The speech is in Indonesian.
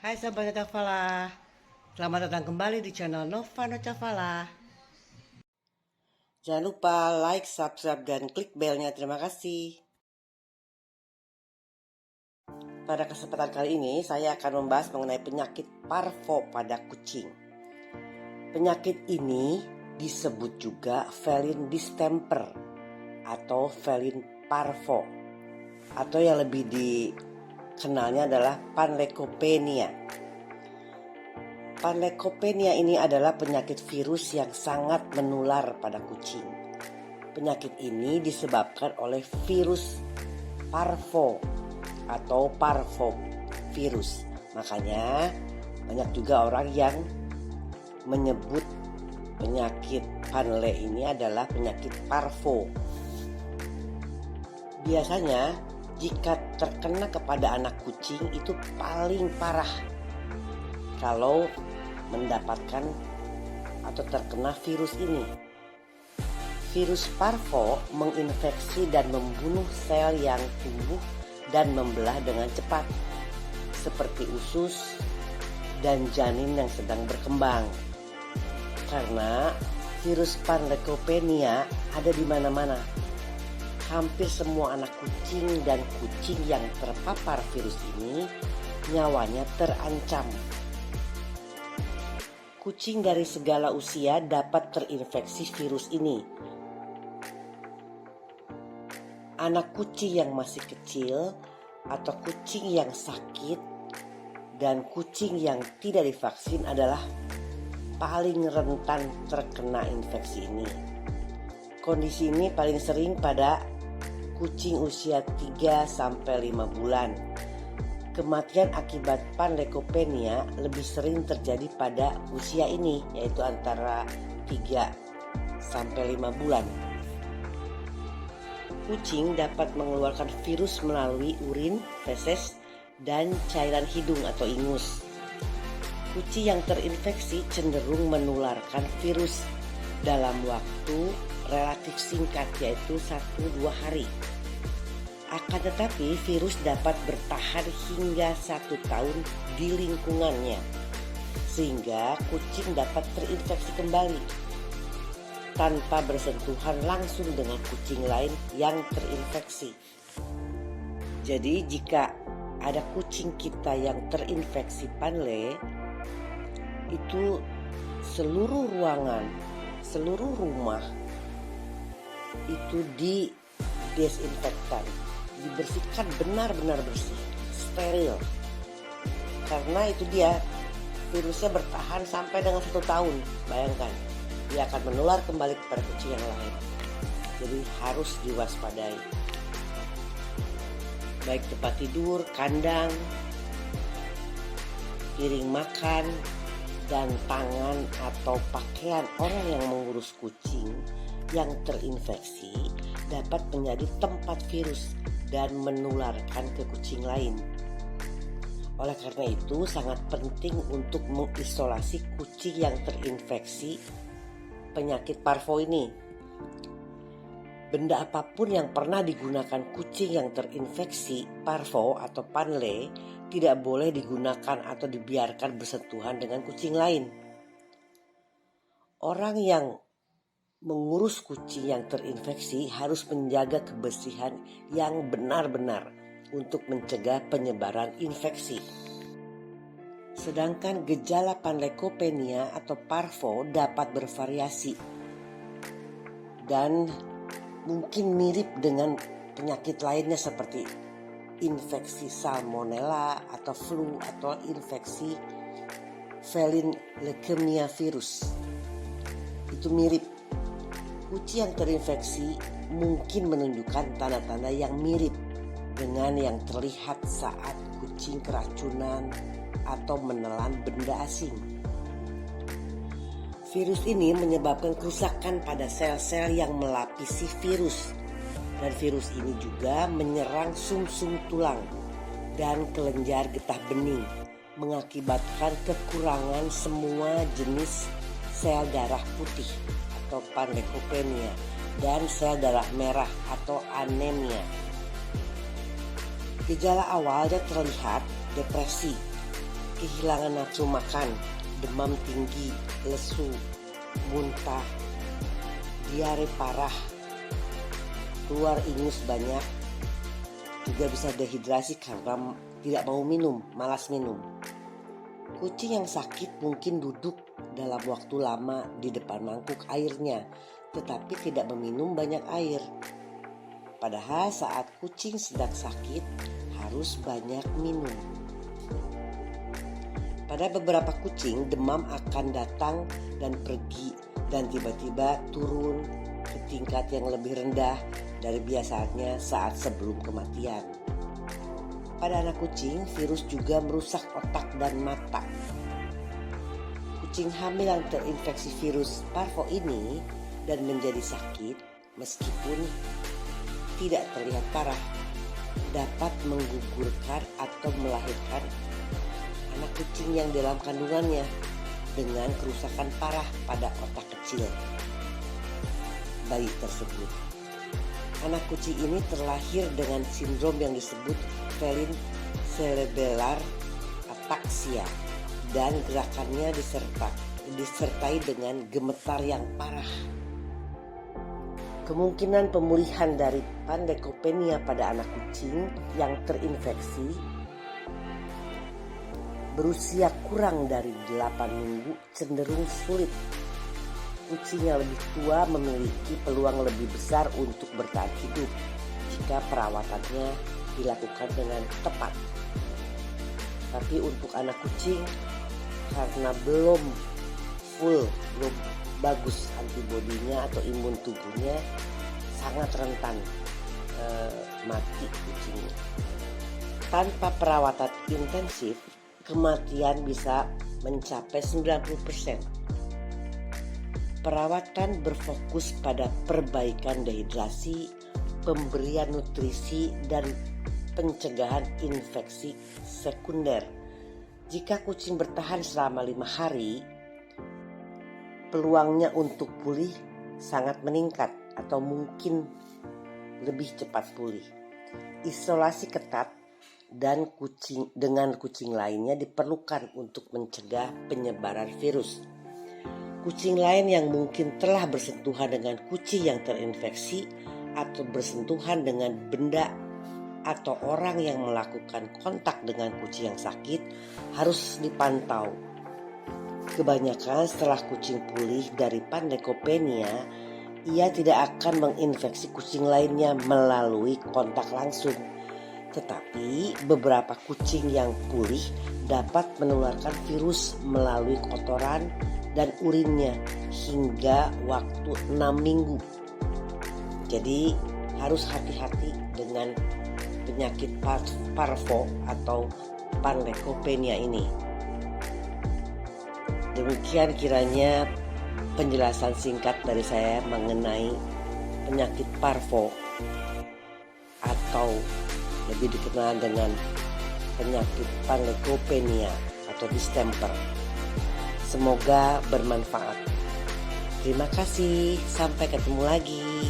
Hai sahabat Nocafala, selamat datang kembali di channel Nova Nocafala. Jangan lupa like, subscribe, dan klik belnya. Terima kasih. Pada kesempatan kali ini saya akan membahas mengenai penyakit parvo pada kucing. Penyakit ini disebut juga felin distemper atau felin parvo, atau yang lebih dikenalnya adalah panleukopenia. Panleukopenia ini adalah penyakit virus yang sangat menular pada kucing. Penyakit ini disebabkan oleh virus parvo atau parvovirus. Makanya banyak juga orang yang menyebut penyakit panle ini adalah penyakit parvo. Biasanya jika terkena kepada anak kucing itu paling parah kalau mendapatkan atau terkena virus ini. Virus parvo menginfeksi dan membunuh sel yang tumbuh dan membelah dengan cepat, seperti usus dan janin yang sedang berkembang. Karena virus panleukopenia ada di mana-mana. Hampir semua anak kucing dan kucing yang terpapar virus ini nyawanya terancam. Kucing dari segala usia dapat terinfeksi virus ini. Anak kucing yang masih kecil atau kucing yang sakit dan kucing yang tidak divaksin adalah paling rentan terkena infeksi ini. Kondisi ini paling sering pada kucing usia 3-5 bulan. Kematian akibat panleukopenia lebih sering terjadi pada usia ini, yaitu antara 3-5 bulan. Kucing dapat mengeluarkan virus melalui urin, feses, dan cairan hidung atau ingus. Kucing yang terinfeksi cenderung menularkan virus dalam waktu relatif singkat, yaitu 1-2 hari. Akan tetapi virus dapat bertahan hingga 1 tahun di lingkungannya, sehingga kucing dapat terinfeksi kembali tanpa bersentuhan langsung dengan kucing lain yang terinfeksi. Jadi jika ada kucing kita yang terinfeksi panle, itu seluruh ruangan, seluruh rumah itu didesinfektan, dibersihkan benar-benar bersih, steril. Karena itu dia, virusnya bertahan sampai dengan 1 tahun. Bayangkan, dia akan menular kembali kepada kucing yang lain. Jadi harus diwaspadai. Baik tempat tidur, kandang, piring makan, dan tangan atau pakaian orang yang mengurus kucing yang terinfeksi dapat menjadi tempat virus dan menularkan ke kucing lain. Oleh karena itu sangat penting untuk mengisolasi kucing yang terinfeksi penyakit parvo ini. Benda apapun yang pernah digunakan kucing yang terinfeksi parvo atau panle tidak boleh digunakan atau dibiarkan bersentuhan dengan kucing lain. Orang yang mengurus kucing yang terinfeksi harus menjaga kebersihan yang benar-benar untuk mencegah penyebaran infeksi. Sedangkan gejala panleukopenia atau parvo dapat bervariasi dan mungkin mirip dengan penyakit lainnya seperti infeksi salmonella atau flu atau infeksi felin leukemia virus. Itu mirip. Kucing yang terinfeksi mungkin menunjukkan tanda-tanda yang mirip dengan yang terlihat saat kucing keracunan atau menelan benda asing. Virus ini menyebabkan kerusakan pada sel-sel yang melapisi virus, dan virus ini juga menyerang sumsum tulang dan kelenjar getah bening, mengakibatkan kekurangan semua jenis sel darah putih atau panleukopenia dan sel darah merah atau anemia. Gejala awalnya terlihat depresi, kehilangan nafsu makan, demam tinggi, lesu, muntah, diare parah, keluar ingus banyak, juga bisa dehidrasi karena tidak mau minum, malas minum. Kucing yang sakit mungkin duduk dalam waktu lama di depan mangkuk airnya, tetapi tidak meminum banyak air. Padahal saat kucing sedang sakit harus banyak minum. Pada beberapa kucing, demam akan datang dan pergi dan tiba-tiba turun ke tingkat yang lebih rendah dari biasanya saat sebelum kematian. Pada anak kucing, virus juga merusak otak dan mata. Kucing hamil yang terinfeksi virus parvo ini dan menjadi sakit, meskipun tidak terlihat parah, dapat menggugurkan atau melahirkan anak kucing yang dalam kandungannya dengan kerusakan parah pada otak kecil bayi tersebut. Anak kucing ini terlahir dengan sindrom yang disebut felin cerebellar ataxia dan gerakannya disertai dengan gemetar yang parah. Kemungkinan pemulihan dari panleukopenia pada anak kucing yang terinfeksi berusia kurang dari 8 minggu cenderung sulit. Kucing yang lebih tua memiliki peluang lebih besar untuk bertahan hidup jika perawatannya dilakukan dengan tepat. Tapi untuk anak kucing, karena belum bagus antibodinya atau imun tubuhnya, sangat rentan mati kucingnya. Tanpa perawatan intensif, kematian bisa mencapai 90%. Perawatan berfokus pada perbaikan dehidrasi, pemberian nutrisi, dan pencegahan infeksi sekunder. Jika kucing bertahan selama 5 hari, peluangnya untuk pulih sangat meningkat atau mungkin lebih cepat pulih. Isolasi ketat dan dengan kucing lainnya diperlukan untuk mencegah penyebaran virus. Kucing lain yang mungkin telah bersentuhan dengan kucing yang terinfeksi atau bersentuhan dengan benda atau orang yang melakukan kontak dengan kucing yang sakit harus dipantau. Kebanyakan setelah kucing pulih dari panleukopenia, ia tidak akan menginfeksi kucing lainnya melalui kontak langsung. Tetapi beberapa kucing yang pulih dapat menularkan virus melalui kotoran dan urinnya hingga waktu 6 minggu. Jadi harus hati-hati dengan penyakit parvo atau panleukopenia ini. Demikian kiranya penjelasan singkat dari saya mengenai penyakit parvo atau lebih dikenal dengan penyakit panleukopenia atau distemper. Semoga bermanfaat. Terima kasih, sampai ketemu lagi.